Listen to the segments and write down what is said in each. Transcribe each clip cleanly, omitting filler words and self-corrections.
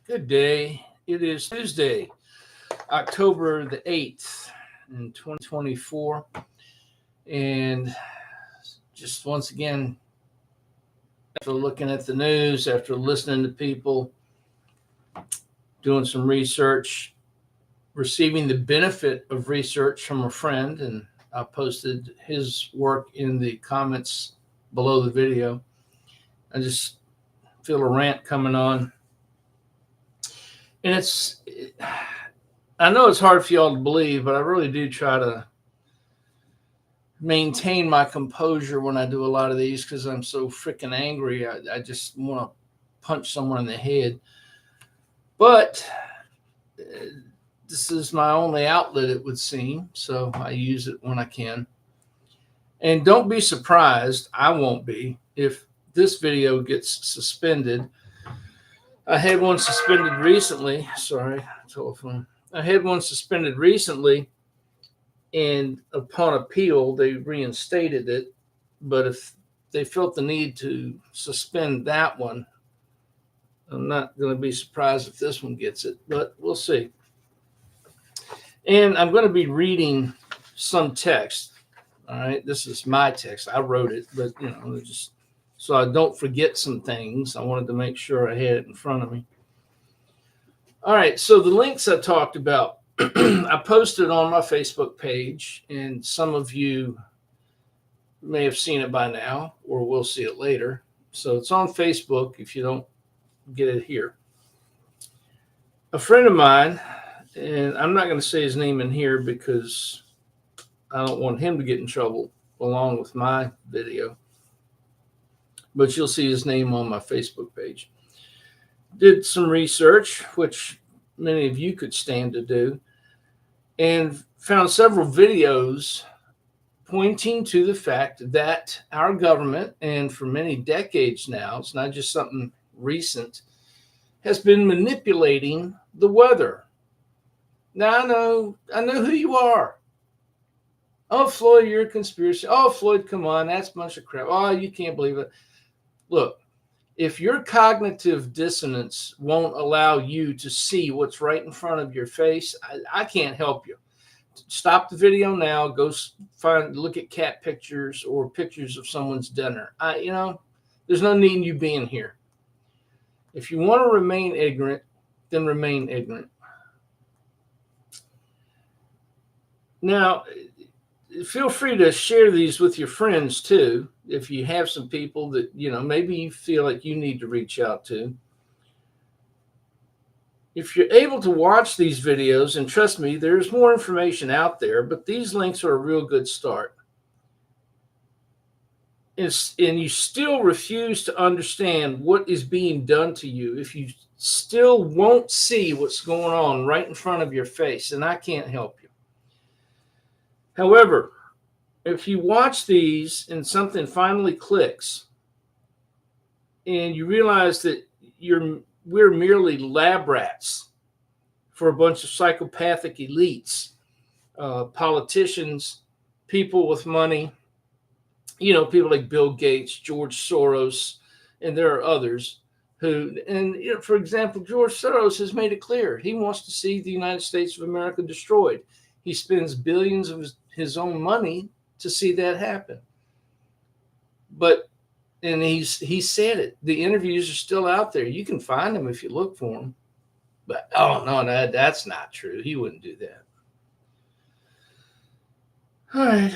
Good day. It is Tuesday, October the 8th in 2024. And just once again, after looking at the news, after listening to people, doing some research, receiving the benefit of research from a friend, and I posted his work in the comments below the video. I just feel a rant coming on. And I know it's hard for y'all to believe, but I really do try to maintain my composure when I do a lot of these because I'm so freaking angry. I just want to punch someone in the head. But this is my only outlet, it would seem. So I use it when I can. And don't be surprised, I won't be, if this video gets suspended. I had one suspended recently. Sorry, telephone. I had one suspended recently, and upon appeal, they reinstated it. But if they felt the need to suspend that one, I'm not going to be surprised if this one gets it, but we'll see. And I'm going to be reading some text. All right, this is my text. I wrote it, but just so I don't forget some things. I wanted to make sure I had it in front of me. All right, so the links I talked about, I posted on my Facebook page, and some of you may have seen it by now, or will see it later. So it's on Facebook if you don't get it here. A friend of mine, and I'm not going to say his name in here because I don't want him to get in trouble along with my video, but you'll see his name on my Facebook page. Did some research, which many of you could stand to do, and found several videos pointing to the fact that our government, and for many decades now, it's not just something recent, has been manipulating the weather. Now I know who you are. Oh, Floyd, you're a conspiracy. Oh, Floyd, come on, that's a bunch of crap. Oh, you can't believe it. Look, if your cognitive dissonance won't allow you to see what's right in front of your face, I can't help you. Stop the video now. Go look at cat pictures or pictures of someone's dinner. There's no need in you being here. If you want to remain ignorant, then remain ignorant. Now, feel free to share these with your friends too. If you have some people that, maybe you feel like you need to reach out to. If you're able to watch these videos, and trust me, there's more information out there, but these links are a real good start. And you still refuse to understand what is being done to you, if you still won't see what's going on right in front of your face, and I can't help you. However, if you watch these and something finally clicks and you realize that we're merely lab rats for a bunch of psychopathic elites, politicians, people with money, people like Bill Gates, George Soros, and there are others who, for example, George Soros has made it clear he wants to see the United States of America destroyed. He spends billions of his own money to see that happen. And he said it. The interviews are still out there. You can find them if you look for them. But no, that's not true. He wouldn't do that. All right.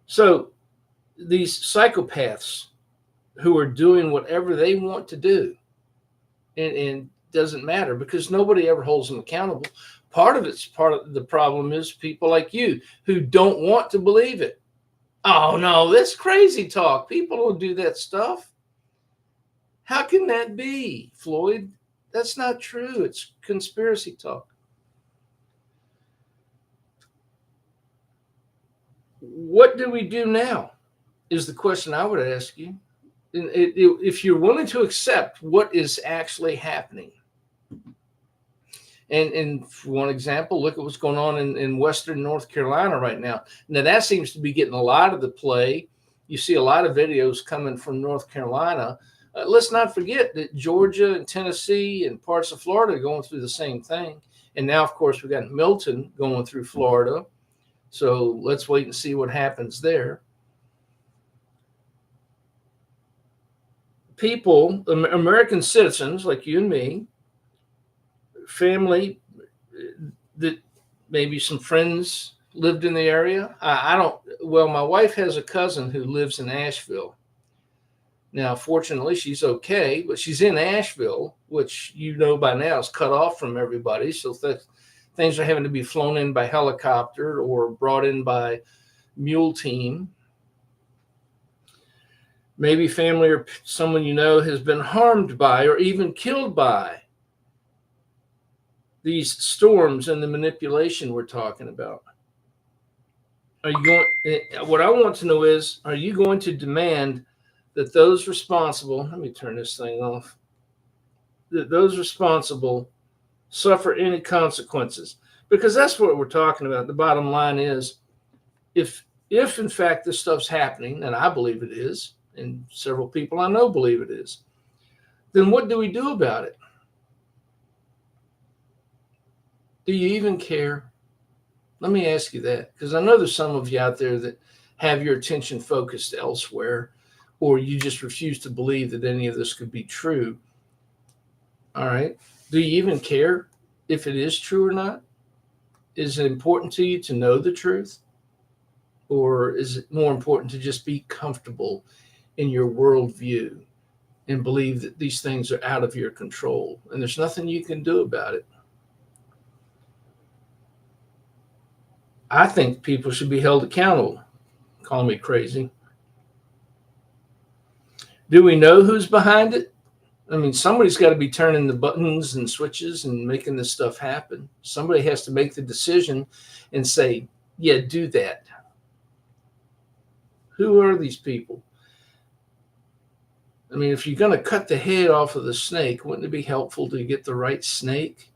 So these psychopaths who are doing whatever they want to do, and doesn't matter because nobody ever holds them accountable. Part of the problem is people like you who don't want to believe it. Oh, no, that's crazy talk. People don't do that stuff. How can that be, Floyd? That's not true. It's conspiracy talk. What do we do now is the question I would ask you. If you're willing to accept what is actually happening. And for one example, look at what's going on in Western North Carolina right now. Now, that seems to be getting a lot of the play. You see a lot of videos coming from North Carolina Let's not forget that Georgia and Tennessee and parts of Florida are going through the same thing. And now, of course, we've got Milton going through Florida. So let's wait and see what happens there. People, American citizens like you and me, family that maybe some friends lived in the area. I don't, well, my wife has a cousin who lives in Asheville. Now, fortunately, she's okay, but she's in Asheville, which you know by now is cut off from everybody. So things are having to be flown in by helicopter or brought in by mule team. Maybe family or someone you know has been harmed by or even killed by these storms and the manipulation we're talking about. Are you going? What I want to know is, are you going to demand that those responsible? Let me turn this thing off. That those responsible suffer any consequences, because that's what we're talking about. The bottom line is, if in fact this stuff's happening, and I believe it is, and several people I know believe it is, then what do we do about it? Do you even care? Let me ask you that, because I know there's some of you out there that have your attention focused elsewhere, or you just refuse to believe that any of this could be true. All right. Do you even care if it is true or not? Is it important to you to know the truth? Or is it more important to just be comfortable in your worldview and believe that these things are out of your control and there's nothing you can do about it? I think people should be held accountable. Call me crazy. Do we know who's behind it? I mean, somebody's got to be turning the buttons and switches and making this stuff happen. Somebody has to make the decision and say, yeah, do that. Who are these people? I mean, if you're going to cut the head off of the snake, wouldn't it be helpful to get the right snake?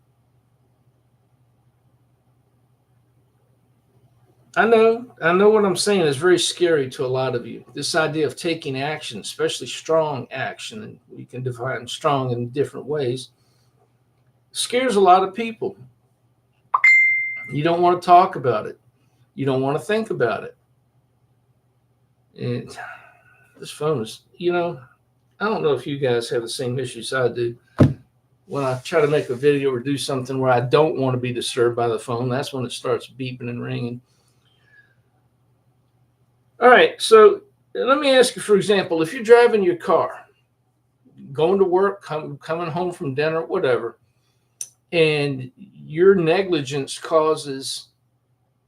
I know what I'm saying is very scary to a lot of you. This idea of taking action, especially strong action, and we can define strong in different ways, scares a lot of people. You don't want to talk about it. You don't want to think about it. And this phone is, I don't know if you guys have the same issues I do. When I try to make a video or do something where I don't want to be disturbed by the phone, that's when it starts beeping and ringing. All right, so let me ask you, for example, if you're driving your car, going to work, coming home from dinner, whatever, and your negligence causes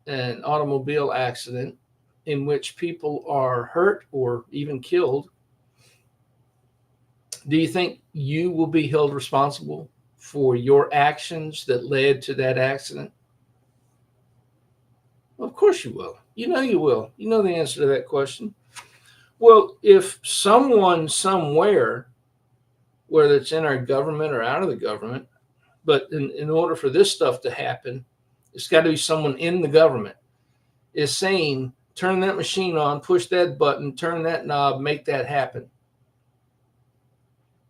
an automobile accident in which people are hurt or even killed, do you think you will be held responsible for your actions that led to that accident? Well, of course you will. You know you will. You know the answer to that question. Well, if someone somewhere, whether it's in our government or out of the government, but in order for this stuff to happen, it's got to be someone in the government is saying, turn that machine on, push that button, turn that knob, make that happen.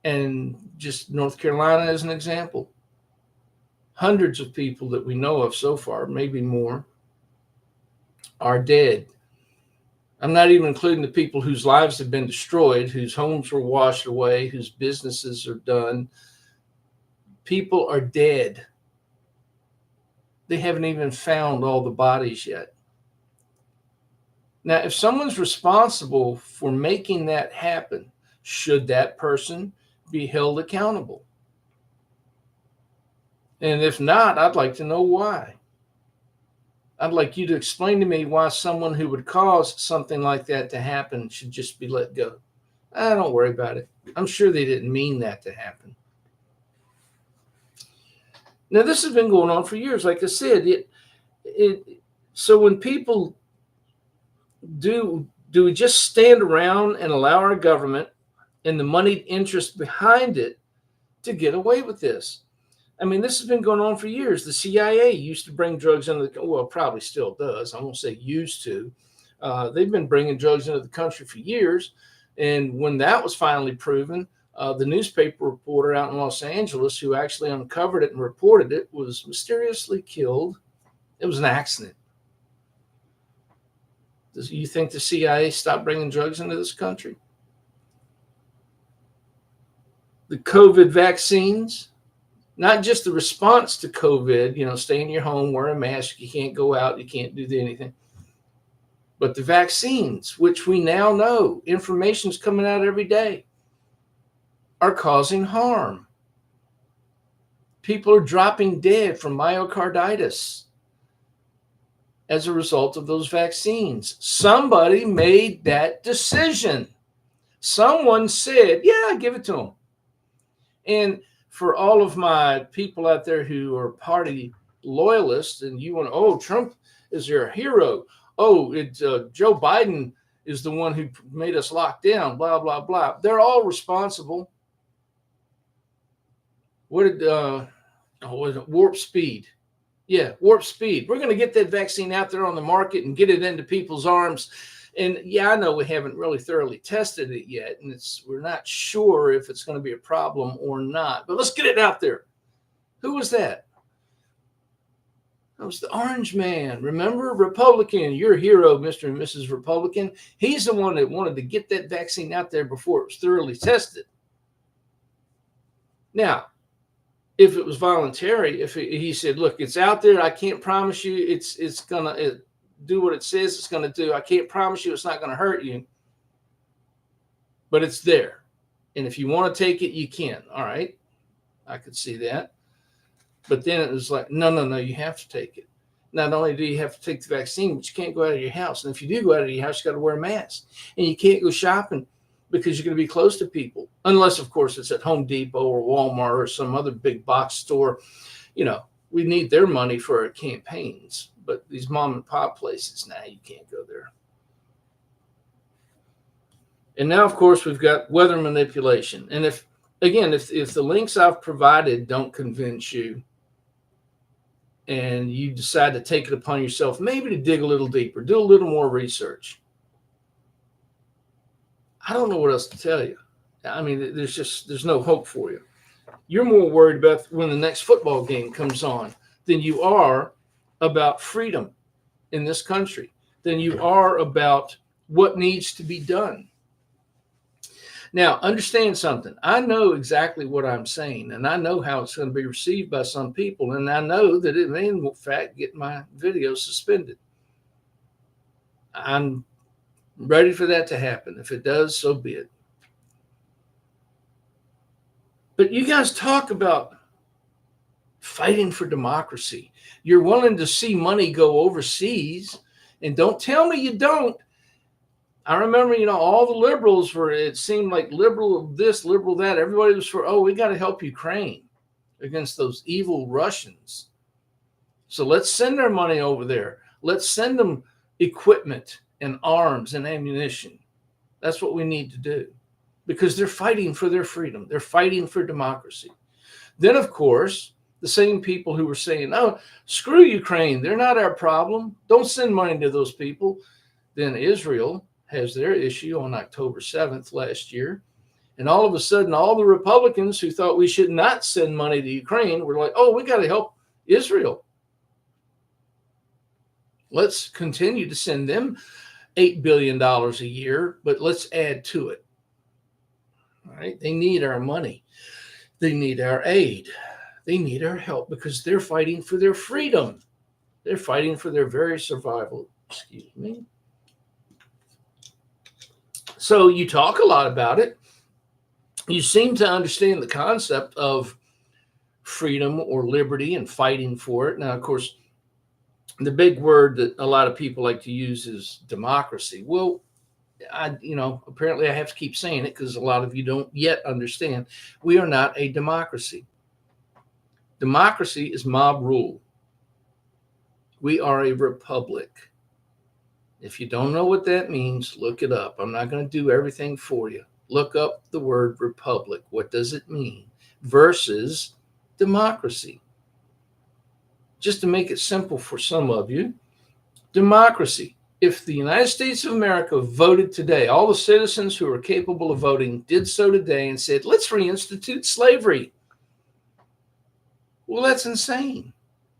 And just North Carolina as an example, hundreds of people that we know of so far, maybe more, are dead. I'm not even including the people whose lives have been destroyed, whose homes were washed away, whose businesses are done. People are dead. They haven't even found all the bodies yet. Now, if someone's responsible for making that happen, should that person be held accountable? And if not, I'd like to know why. I'd like you to explain to me why someone who would cause something like that to happen should just be let go. Don't worry about it. I'm sure they didn't mean that to happen. Now, this has been going on for years. Like I said, so when people do we just stand around and allow our government and the moneyed interest behind it to get away with this? I mean, this has been going on for years. The CIA used to bring drugs into the, well, probably still does. I won't say used to. They've been bringing drugs into the country for years. And when that was finally proven, The newspaper reporter out in Los Angeles who actually uncovered it and reported it was mysteriously killed. It was an accident. Do you think the CIA stopped bringing drugs into this country? The COVID vaccines, not just the response to COVID, stay in your home, wear a mask, you can't go out, you can't do anything. But the vaccines, which we now know, information's coming out every day, are causing harm. People are dropping dead from myocarditis as a result of those vaccines. Somebody made that decision. Someone said, yeah, give it to them. And for all of my people out there who are party loyalists and you want, oh, Trump is your hero. Oh, Joe Biden is the one who made us lock down, blah, blah, blah. They're all responsible. What did, was it Warp Speed? Yeah, Warp Speed. We're going to get that vaccine out there on the market and get it into people's arms. And yeah, I know we haven't really thoroughly tested it yet, and we're not sure if it's going to be a problem or not. But let's get it out there. Who was that? That was the Orange Man. Remember, Republican, your hero, Mr. and Mrs. Republican. He's the one that wanted to get that vaccine out there before it was thoroughly tested. Now, if it was voluntary, if he said, look, it's out there, I can't promise you it's going to do what it says it's going to do. I can't promise you it's not going to hurt you, but it's there. And if you want to take it, you can. All right. I could see that. But then it was like, no, you have to take it. Not only do you have to take the vaccine, but you can't go out of your house. And if you do go out of your house, you got to wear a mask. And you can't go shopping because you're going to be close to people. Unless, of course, it's at Home Depot or Walmart or some other big box store. We need their money for our campaigns. But these mom and pop places, you can't go there. And now, of course, we've got weather manipulation. And if the links I've provided don't convince you and you decide to take it upon yourself, maybe to dig a little deeper, do a little more research, I don't know what else to tell you. I mean, there's no hope for you. You're more worried about when the next football game comes on than you are about freedom in this country, than you are about what needs to be done. Now, understand something. I know exactly what I'm saying, and I know how it's going to be received by some people, and I know that it may, in fact, get my video suspended. I'm ready for that to happen. If it does, so be it. But you guys talk about fighting for democracy. You're willing to see money go overseas, and don't tell me you don't. I remember, all the liberals it seemed like liberal this, liberal that. Everybody was for, we got to help Ukraine against those evil Russians. So let's send our money over there. Let's send them equipment and arms and ammunition. That's what we need to do because they're fighting for their freedom. They're fighting for democracy. Then, of course, the same people who were saying, screw Ukraine. They're not our problem. Don't send money to those people. Then Israel has their issue on October 7th last year. And all of a sudden, all the Republicans who thought we should not send money to Ukraine were like, we got to help Israel. Let's continue to send them $8 billion a year, but let's add to it. All right. They need our money. They need our aid. They need our help because they're fighting for their freedom. They're fighting for their very survival. Excuse me. So you talk a lot about it. You seem to understand the concept of freedom or liberty and fighting for it. Now, of course, the big word that a lot of people like to use is democracy. Well, apparently I have to keep saying it because a lot of you don't yet understand. We are not a democracy. Democracy is mob rule. We are a republic. If you don't know what that means, look it up. I'm not going to do everything for you. Look up the word republic. What does it mean? Versus democracy. Just to make it simple for some of you, democracy. If the United States of America voted today, all the citizens who are capable of voting did so today and said, let's reinstitute slavery. Well, that's insane.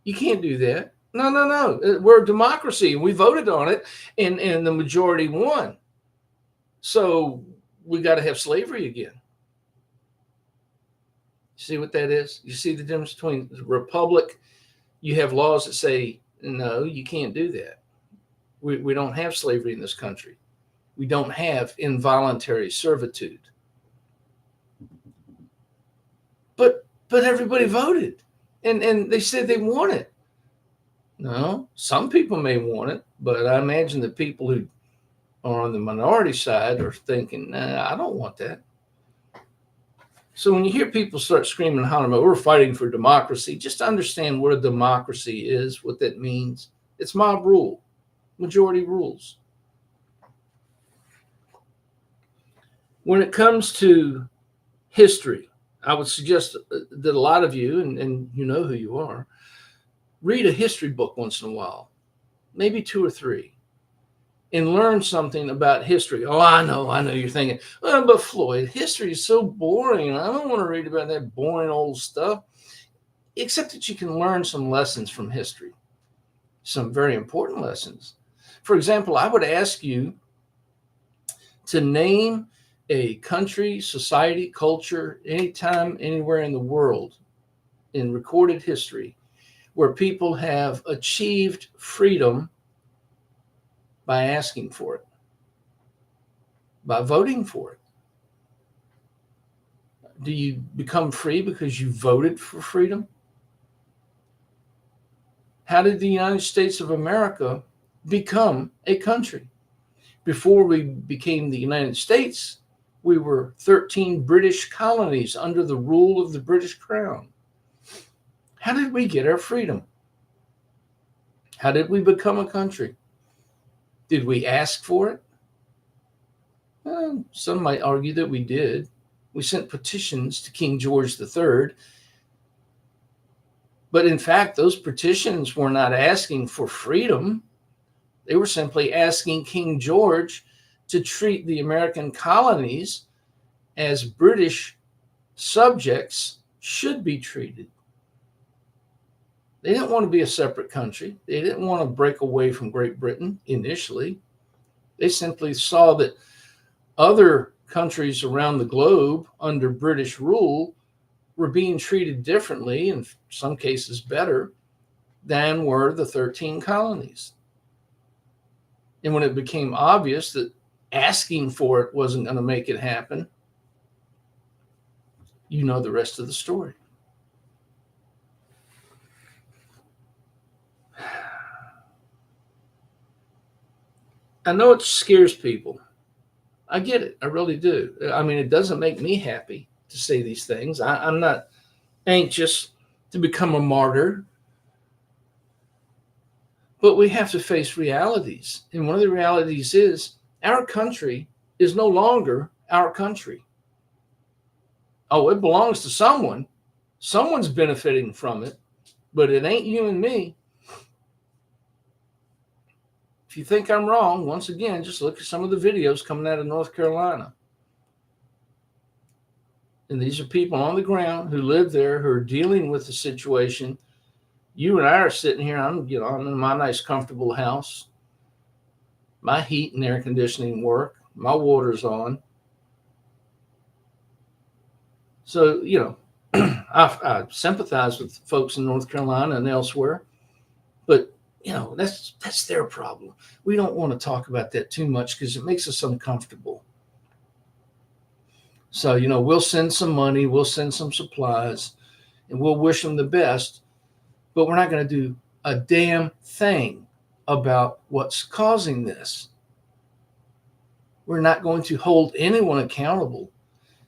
You can't do that. No, no, no. We're a democracy, and we voted on it, and the majority won. So we got to have slavery again. See what that is? You see the difference between the republic? You have laws that say, no, you can't do that. We don't have slavery in this country. We don't have involuntary servitude. But everybody voted, and they said they want it. No, some people may want it, but I imagine the people who are on the minority side are thinking, nah, I don't want that. So when you hear people start screaming and hollering about we're fighting for democracy, just understand what a democracy is, what that means. It's mob rule, majority rules. When it comes to history, I would suggest that a lot of you, and you know who you are, read a history book once in a while, maybe 2 or 3, and learn something about history. Oh, I know. You're thinking, well, but Floyd, history is so boring. I don't want to read about that boring old stuff. Except that you can learn some lessons from history, some very important lessons. For example, I would ask you to name a country, society, culture, anytime, anywhere in the world in recorded history where people have achieved freedom by asking for it, by voting for it. Do you become free because you voted for freedom? How did the United States of America become a country? Before we became the United States, we were 13 British colonies under the rule of the British Crown. How did we get our freedom? How did we become a country? Did we ask for it? Well, some might argue that we did. We sent petitions to King George III. But in fact, those petitions were not asking for freedom. They were simply asking King George to treat the American colonies as British subjects should be treated. They didn't want to be a separate country. They didn't want to break away from Great Britain initially. They simply saw that other countries around the globe under British rule were being treated differently, in some cases better, than were the 13 colonies. And when it became obvious that asking for it wasn't going to make it happen, you know the rest of the story. I know it scares people. I get it. I really do. I mean, it doesn't make me happy to say these things. I'm not anxious to become a martyr. But we have to face realities. And one of the realities is our country is no longer our country. Oh, it belongs to someone. Someone's benefiting from it, but it ain't you and me. If you think I'm wrong, once again, just look at some of the videos coming out of North Carolina. And these are people on the ground who live there, who are dealing with the situation. You and I are sitting here. I'm in my nice, comfortable house. My heat and air conditioning work. My water's on. So, I sympathize with folks in North Carolina and elsewhere, but that's their problem. We don't want to talk about that too much because it makes us uncomfortable. So, we'll send some money, we'll send some supplies, and we'll wish them the best, but we're not going to do a damn thing about what's causing this. We're not going to hold anyone accountable,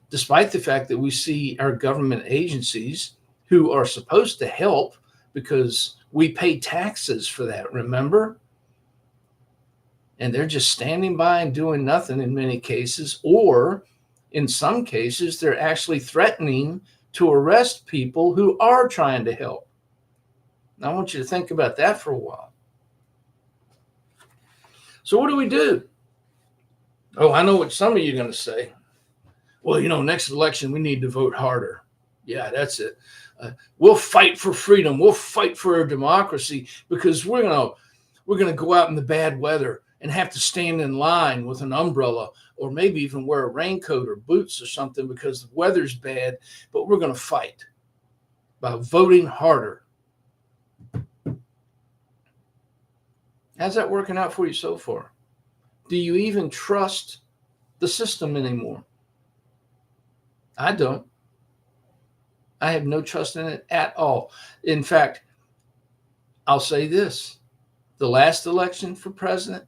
despite the fact that we see our government agencies who are supposed to help because we pay taxes for that, remember? And they're just standing by and doing nothing in many cases, or in some cases, they're actually threatening to arrest people who are trying to help. Now, I want you to think about that for a while. So what do we do? Oh, I know what some of you are going to say. Well, next election, we need to vote harder. Yeah, that's it. We'll fight for freedom. We'll fight for our democracy because we're gonna go out in the bad weather and have to stand in line with an umbrella or maybe even wear a raincoat or boots or something because the weather's bad. But we're going to fight by voting harder. How's that working out for you so far? Do you even trust the system anymore? I don't. I have no trust in it at all. In fact, I'll say this. The last election for president,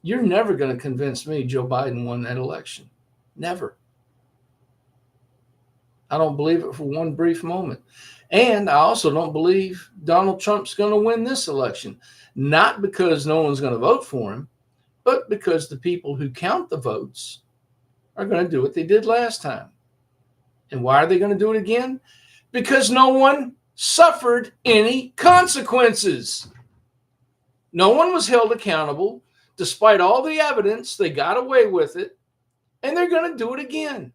you're never going to convince me Joe Biden won that election. Never. I don't believe it for one brief moment. And I also don't believe Donald Trump's going to win this election. Not because no one's going to vote for him, but because the people who count the votes are going to do what they did last time. And why are they going to do it again? Because no one suffered any consequences. No one was held accountable. Despite all the evidence, they got away with it, and they're going to do it again.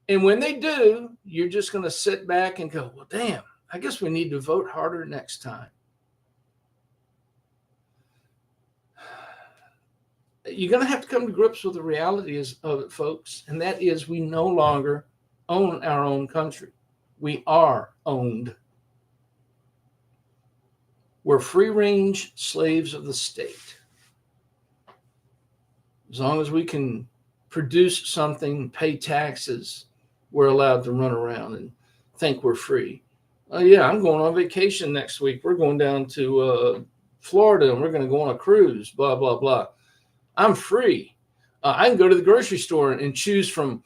And when they do, you're just going to sit back and go, well, damn, I guess we need to vote harder next time. You're going to have to come to grips with the reality of it, folks, and that is we no longer own our own country. We are owned. We're free-range slaves of the state. As long as we can produce something, pay taxes, we're allowed to run around and think we're free. Oh, yeah, I'm going on vacation next week. We're going down to Florida, and we're going to go on a cruise, blah, blah, blah. I'm free. I can go to the grocery store and choose from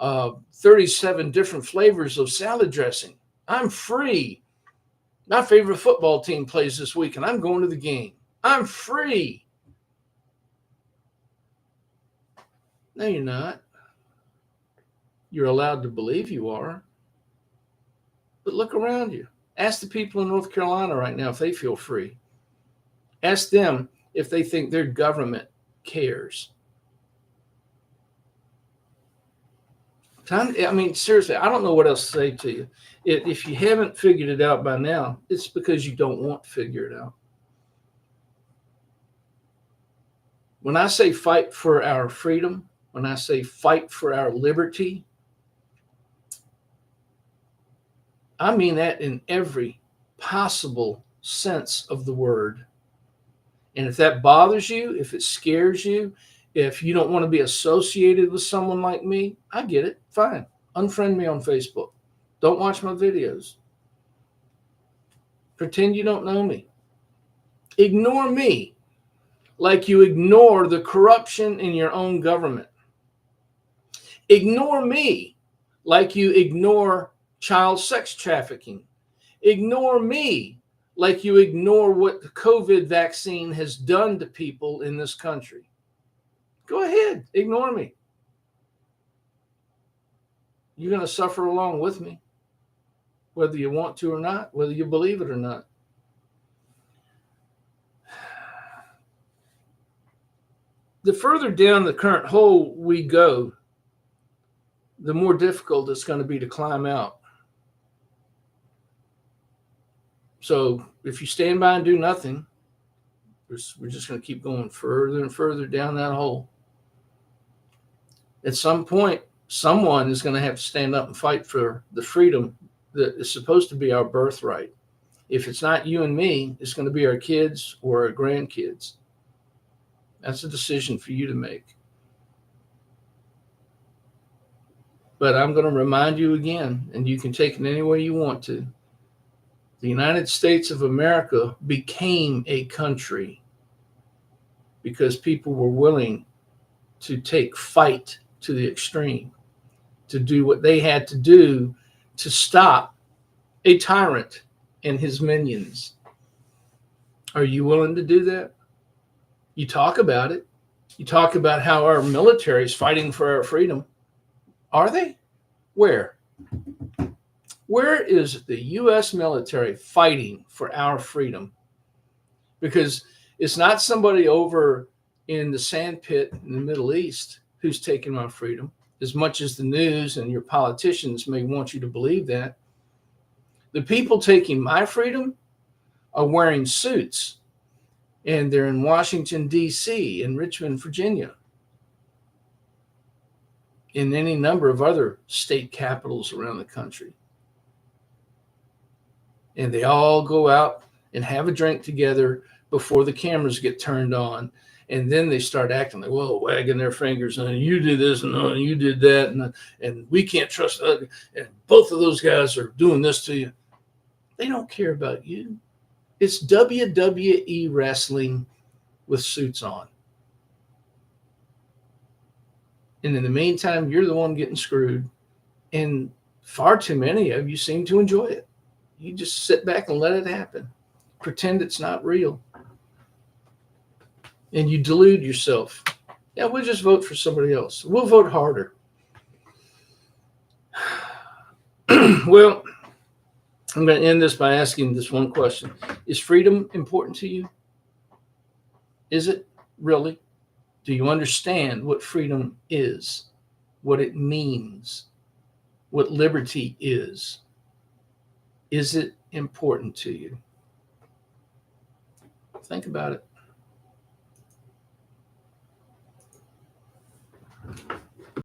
37 different flavors of salad dressing. I'm free. My favorite football team plays this week, and I'm going to the game. I'm free. No, you're not. You're allowed to believe you are. But look around you. Ask the people in North Carolina right now if they feel free. Ask them if they think their government cares. I mean, seriously, I don't know what else to say to you. If you haven't figured it out by now, it's because you don't want to figure it out. When I say fight for our freedom, when I say fight for our liberty, I mean that in every possible sense of the word. And if that bothers you, if it scares you, if you don't want to be associated with someone like me, I get it. Fine. Unfriend me on Facebook. Don't watch my videos. Pretend you don't know me. Ignore me like you ignore the corruption in your own government. Ignore me like you ignore child sex trafficking. Ignore me like you ignore what the COVID vaccine has done to people in this country. Go ahead, ignore me. You're going to suffer along with me, whether you want to or not, whether you believe it or not. The further down the current hole we go, the more difficult it's going to be to climb out. So if you stand by and do nothing, we're just going to keep going further and further down that hole. At some point, someone is going to have to stand up and fight for the freedom that is supposed to be our birthright. If it's not you and me, it's going to be our kids or our grandkids. That's a decision for you to make. But I'm going to remind you again, and you can take it any way you want to. The United States of America became a country because people were willing to take fight to the extreme, to do what they had to do to stop a tyrant and his minions. Are you willing to do that? You talk about it. You talk about how our military is fighting for our freedom. Are they? Where? Where is the U.S. military fighting for our freedom? Because it's not somebody over in the sand pit in the Middle East who's taking my freedom. As much as the news and your politicians may want you to believe that, the people taking my freedom are wearing suits, and they're in Washington, D.C., in Richmond, Virginia, in any number of other state capitals around the country. And they all go out and have a drink together before the cameras get turned on. And then they start acting like, whoa, wagging their fingers, and you did this, and you did that, and we can't trust, and both of those guys are doing this to you. They don't care about you. It's WWE wrestling with suits on. And in the meantime, you're the one getting screwed. And far too many of you seem to enjoy it. You just sit back and let it happen. Pretend it's not real. And you delude yourself. Yeah, we'll just vote for somebody else. We'll vote harder. Well, I'm going to end this by asking this one question. Is freedom important to you? Is it really? Do you understand what freedom is? What it means? What liberty is? Is it important to you? Think about it.